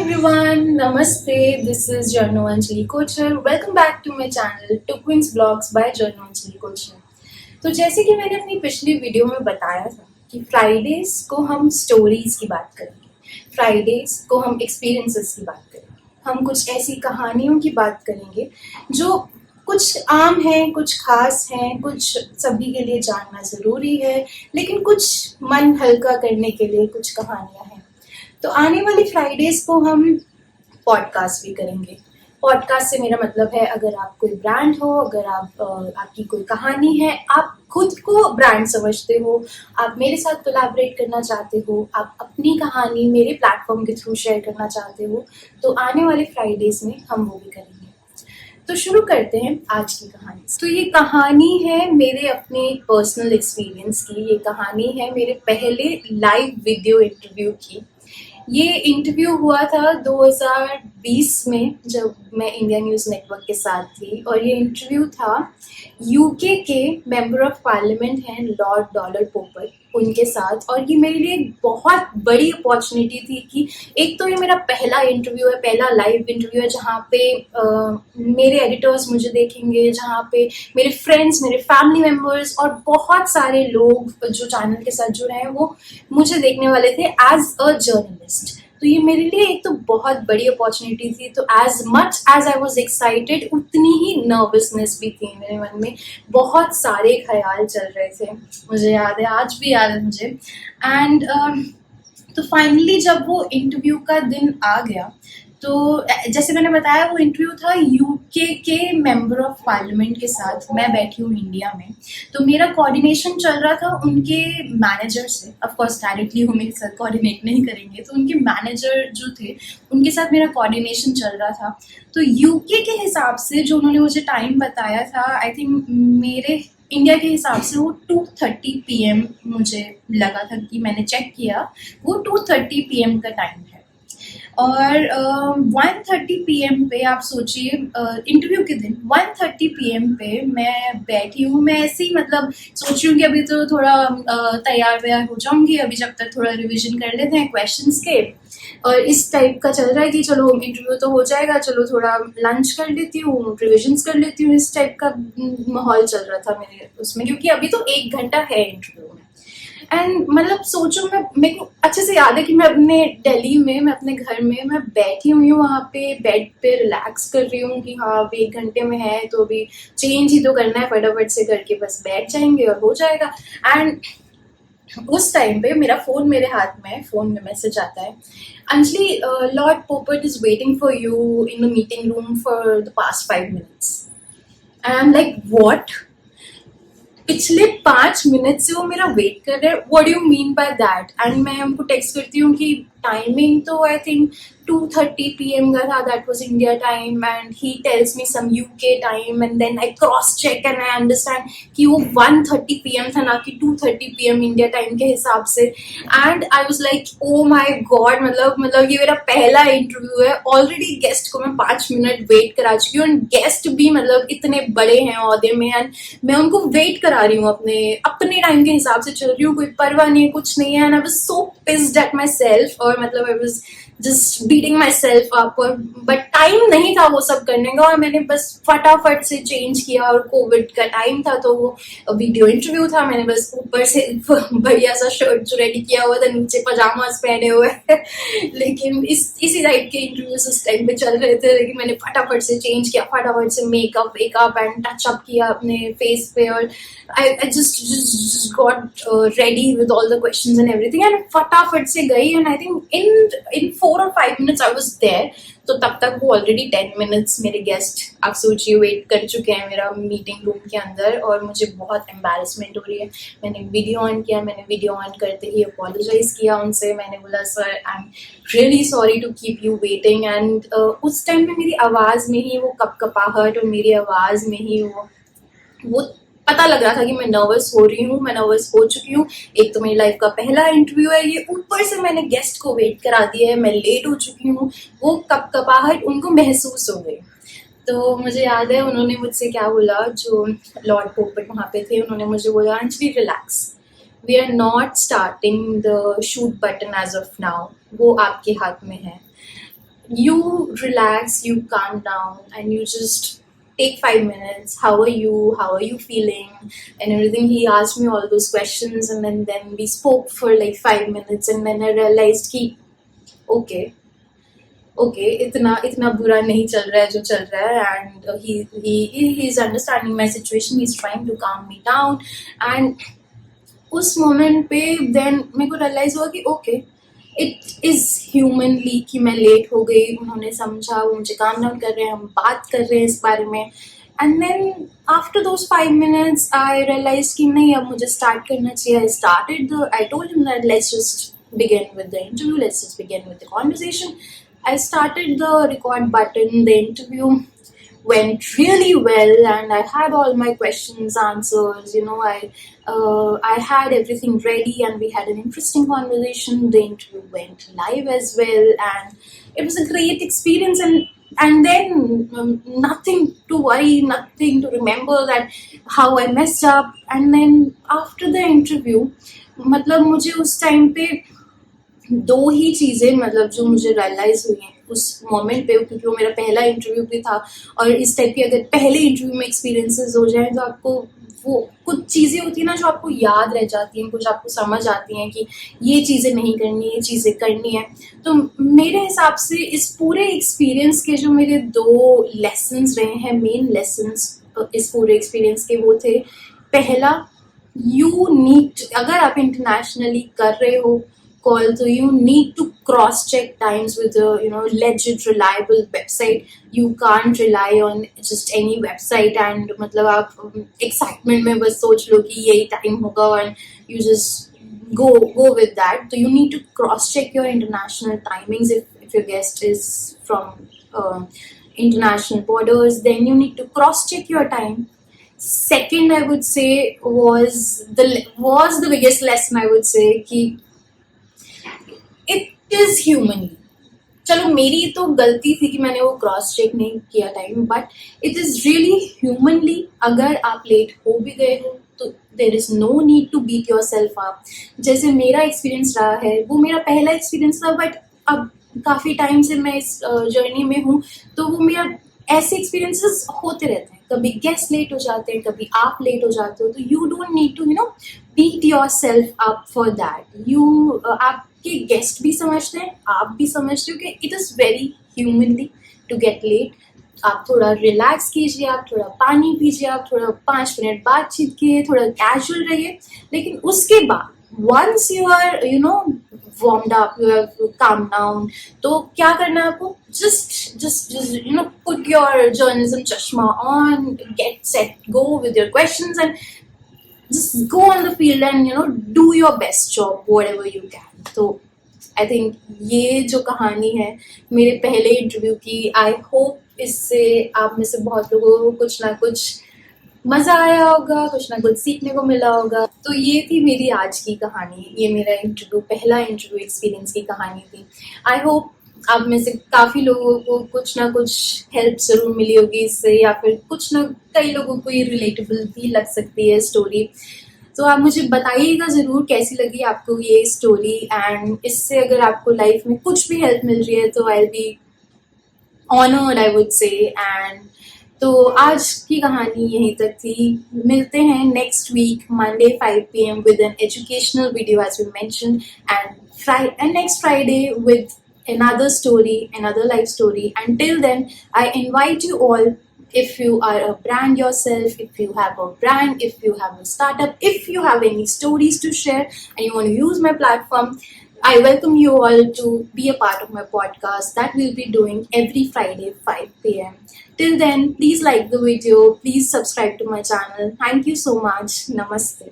everyone, Namaste. This is Jarno Anjali Kochar. Welcome back to my channel Twins Vlogs by Jarno Anjali Kochar. तो जैसे कि मैंने अपनी पिछली वीडियो में बताया था कि फ्राइडेज को हम स्टोरीज की बात करेंगे, फ्राइडेज को हम एक्सपीरियंसेस की बात करेंगे, हम कुछ ऐसी कहानियों की बात करेंगे जो कुछ आम हैं, कुछ खास हैं, कुछ सभी के लिए जानना ज़रूरी है, लेकिन कुछ मन हल्का करने के लिए कुछ कहानियाँ हैं। तो आने वाली फ्राइडेज को हम पॉडकास्ट भी करेंगे। पॉडकास्ट से मेरा मतलब है, अगर आप कोई ब्रांड हो, अगर आपकी कोई कहानी है, आप खुद को ब्रांड समझते हो, आप मेरे साथ कोलैबोरेट करना चाहते हो, आप अपनी कहानी मेरे प्लेटफॉर्म के थ्रू शेयर करना चाहते हो, तो आने वाले फ्राइडेज में हम वो भी करेंगे। तो शुरू करते हैं आज की कहानी। तो ये कहानी है मेरे अपने पर्सनल एक्सपीरियंस की, ये कहानी है मेरे पहले लाइव वीडियो इंटरव्यू की। ये इंटरव्यू हुआ था 2020 में, जब मैं इंडिया न्यूज़ नेटवर्क के साथ थी, और ये इंटरव्यू था यूके के मेंबर ऑफ पार्लियामेंट हैं लॉर्ड डॉलर पोपर, उनके साथ। और ये मेरे लिए एक बहुत बड़ी अपॉर्चुनिटी थी कि एक तो ये मेरा पहला इंटरव्यू है, पहला लाइव इंटरव्यू है, जहाँ पे मेरे एडिटर्स मुझे देखेंगे, जहाँ पे मेरे फ्रेंड्स, मेरे फैमिली मेम्बर्स और बहुत सारे लोग जो चैनल के साथ जुड़े हैं वो मुझे देखने वाले थे एज अ जर्नलिस्ट। तो ये मेरे लिए एक तो बहुत बड़ी अपॉर्चुनिटी थी। तो as much as I was excited, उतनी ही नर्वसनेस भी थी मेरे मन में, बहुत सारे ख्याल चल रहे थे। मुझे याद है, आज भी याद है मुझे। एंड तो फाइनली जब वो इंटरव्यू का दिन आ गया, तो जैसे मैंने बताया वो इंटरव्यू था यूके के मेंबर ऑफ पार्लियामेंट के साथ। मैं बैठी हूँ इंडिया में, तो मेरा कोऑर्डिनेशन चल रहा था उनके मैनेजर से। ऑफ कोर्स डायरेक्टली वो मेरे साथ कोऑर्डिनेट नहीं करेंगे, तो उनके मैनेजर जो थे उनके साथ मेरा कोऑर्डिनेशन चल रहा था। तो यूके के हिसाब से जो उन्होंने मुझे टाइम बताया था, आई थिंक मेरे इंडिया के हिसाब से वो 2:30 PM मुझे लगा था, कि मैंने चेक किया वो 2:30 PM का टाइम है। और 1:30 PM पे आप सोचिए, इंटरव्यू के दिन 1:30 PM पे मैं बैठी हूँ। मैं ऐसे ही मतलब सोच रही हूँ कि अभी तो थोड़ा तैयार व्यार हो जाऊँगी, अभी जब तक थोड़ा रिविजन कर लेते हैं क्वेश्चंस के, और इस टाइप का चल रहा है कि चलो इंटरव्यू तो हो जाएगा, चलो थोड़ा लंच कर लेती हूँ, रिविजन्स कर लेती हूँ, इस टाइप का माहौल चल रहा था मेरे उसमें, क्योंकि अभी तो 1 घंटा है इंटरव्यू में। एंड मतलब सोचो, मेरे को अच्छे से याद है कि मैं अपने दिल्ली में, मैं अपने घर में मैं बैठी हुई हूँ, वहाँ पे बेड पे रिलैक्स कर रही हूँ कि हाँ अभी 1 घंटे में है, तो अभी चेंज ही तो करना है, फटाफट से करके बस बैठ जाएंगे और हो जाएगा। एंड उस टाइम पे मेरा फ़ोन मेरे हाथ में है, फ़ोन में मैसेज आता है, अंजलि, लॉर्ड पोपट is waiting for you in the meeting room for the past 5 minutes। And I am like what, पिछले 5 मिनट से वो मेरा वेट कर रहे हैं, what do you mean by that. And मैं उनको टेक्स्ट करती हूँ कि टाइमिंग तो आई थिंक 2:30 PM का था, that was India time, and he tells me some UK time, and then I cross check and I understand कि वो 1:30 PM था, ना कि 2:30 PM इंडिया टाइम के हिसाब से। And I was like oh my God, मतलब ये मेरा पहला इंटरव्यू है, ऑलरेडी गेस्ट को मैं 5 मिनट वेट करा चुकी हूँ, एंड गेस्ट भी मतलब इतने बड़े हैं ओहदे में, एंड मैं उनको वेट करा रही हूँ, अपने टाइम के हिसाब से चल रही हूँ, कोई परवाह नहीं है, कुछ नहीं है। And I was so pissed at my self, और मतलब I was just beating my self up. और बट टाइम नहीं था वो सब करने का, और मैंने बस फटाफट से चेंज किया, और कोविड का टाइम था तो वो वीडियो इंटरव्यू था, मैंने बस ऊपर से बढ़िया सा शर्ट जो रेडी किया हुआ था, नीचे पजामास पहने हुए लेकिन इसी टाइप के इंटरव्यूज उस टाइम पे चल रहे थे, लेकिन मैंने फटाफट से चेंज किया, फटाफट से मेकअप वेकअप एंड टचअप किया अपने फेस पे, और I just got ready with all the questions and everything, and फटाफट से गई, and I think in 4 or 5 minutes I was there। तो तब तक वो ऑलरेडी 10 minutes मेरे गेस्ट, आप सोचिए, वेट कर चुके हैं मेरा मीटिंग रूम के अंदर, और मुझे बहुत एम्बैरेसमेंट हो रही है। मैंने वीडियो ऑन किया, मैंने वीडियो ऑन करते ही अपोलोजाइज किया उनसे, मैंने बोला sir I am really sorry to keep you waiting. And उस टाइम में मेरी आवाज़ में ही वो कपकपाहट, और मेरी आवाज़ में ही वो पता लग रहा था कि मैं नर्वस हो रही हूँ, मैं नर्वस हो चुकी हूँ। एक तो मेरी लाइफ का पहला इंटरव्यू है ये, ऊपर से मैंने गेस्ट को वेट करा दिया है, मैं लेट हो चुकी हूँ, वो कपकपाहट उनको महसूस हो गई। तो मुझे याद है उन्होंने मुझसे क्या बोला, जो लॉर्ड पोपट वहाँ पे थे, उन्होंने मुझे बोला, Anjali relax, we are not starting the shoot button as of now, वो आपके हाथ में है। you relax, you calm down, and you just take 5 minutes. How are you? How are you feeling? And everything. He asked me all those questions, and then we spoke for like 5 minutes, and then I realized कि okay, okay, इतना इतना बुरा नहीं चल रहा है जो चल रहा है, and he is understanding my situation. He's trying to calm me down, and उस मोमेंट पे देन मेरे को रियलाइज हुआ कि ओके, इट इज ह्यूमनली कि मैं लेट हो गई, उन्होंने समझा, वो मुझे काम डाउन कर रहे हैं, हम बात कर रहे हैं इस बारे में. And then after those 5 minutes I realise कि नहीं, अब मुझे स्टार्ट करना चाहिए. I told him that let's just begin with the interview, let's just begin with the conversation. I started the record button. The interview went really well, and I had all my questions answers. I had everything ready, and we had an interesting conversation. The interview went live as well, and it was a great experience. And then nothing to worry, nothing to remember that how I messed up. And then after the interview, मतलब मुझे उस time पे दो ही चीज़ें मतलब जो मुझे realise हुई हैं उस मोमेंट पे, क्योंकि वो मेरा पहला इंटरव्यू भी था. और इस टाइप के अगर पहले इंटरव्यू में एक्सपीरियंसेस हो जाएं तो आपको वो कुछ चीज़ें होती हैं ना जो आपको याद रह जाती हैं, कुछ आपको समझ आती हैं कि ये चीज़ें नहीं करनी, ये चीज़ें करनी है. तो मेरे हिसाब से इस पूरे एक्सपीरियंस के जो मेरे दो लेसन्स रहे हैं, मेन लेसन्स इस पूरे एक्सपीरियंस के, वो थे, पहला, यू नीड, अगर आप इंटरनेशनली कर रहे हो call, so you need to cross check times with a legit reliable website. You can't rely on just any website and मतलब आप excitement में बस सोच लो कि यही time होगा and you just go with that. So you need to cross check your international timings. If your guest is from international borders, then you need to cross check your time. Second, I would say was the biggest lesson, I would say, कि it is humanly, चलो मेरी तो गलती थी कि मैंने वो cross check नहीं किया time, but it is really humanly, अगर आप लेट हो भी गए हो तो there is no need to beat yourself up. जैसे मेरा एक्सपीरियंस रहा है, वो मेरा पहला एक्सपीरियंस था, बट अब काफ़ी टाइम से मैं इस जर्नी में हूँ, तो वो मेरा ऐसे एक्सपीरियंसेस होते रहते हैं. कभी गेस्ट लेट हो जाते हैं, कभी आप लेट हो जाते हो, तो you don't need to beat yourself up for that. आपके गेस्ट भी समझते हैं, आप भी समझते हो कि it is very humanly to get late. आप थोड़ा रिलैक्स कीजिए, आप थोड़ा पानी पीजिए, आप थोड़ा 5 मिनट बातचीत कीजिए, थोड़ा कैजुअल रहिए. लेकिन उसके बाद once you are warmed up, you have calmed down, तो क्या करना है आपको? just put your journalism chashma on, get set, go with your questions, and just go on the field and do your best job whatever you can. तो I think ये जो कहानी है मेरे पहले इंटरव्यू की, आई होप इससे आप में से बहुत लोगों को कुछ ना कुछ मज़ा आया होगा, कुछ ना कुछ सीखने को मिला होगा. तो ये थी मेरी आज की कहानी, ये मेरा पहला इंटरव्यू एक्सपीरियंस की कहानी थी. आई होप आप में से काफ़ी लोगों को कुछ ना कुछ हेल्प ज़रूर मिली होगी इससे, या फिर कई लोगों को ये रिलेटेबल भी लग सकती है स्टोरी. तो आप मुझे बताइएगा ज़रूर कैसी लगी आपको ये स्टोरी, एंड इससे अगर आपको लाइफ में कुछ भी हेल्प मिल रही है तो I will be honoured, I would say. And तो आज की कहानी यहीं तक थी. मिलते हैं next week Monday 5 PM with an educational video as we mentioned, and next Friday with another story, another life story. Until then, I invite you all, if you are a brand yourself, if you have a brand, if you have a startup, if you have any stories to share and you want to use my platform, I welcome you all to be a part of my podcast that we'll be doing every Friday 5 PM. Till then, please like the video, please subscribe to my channel. Thank you so much. Namaste.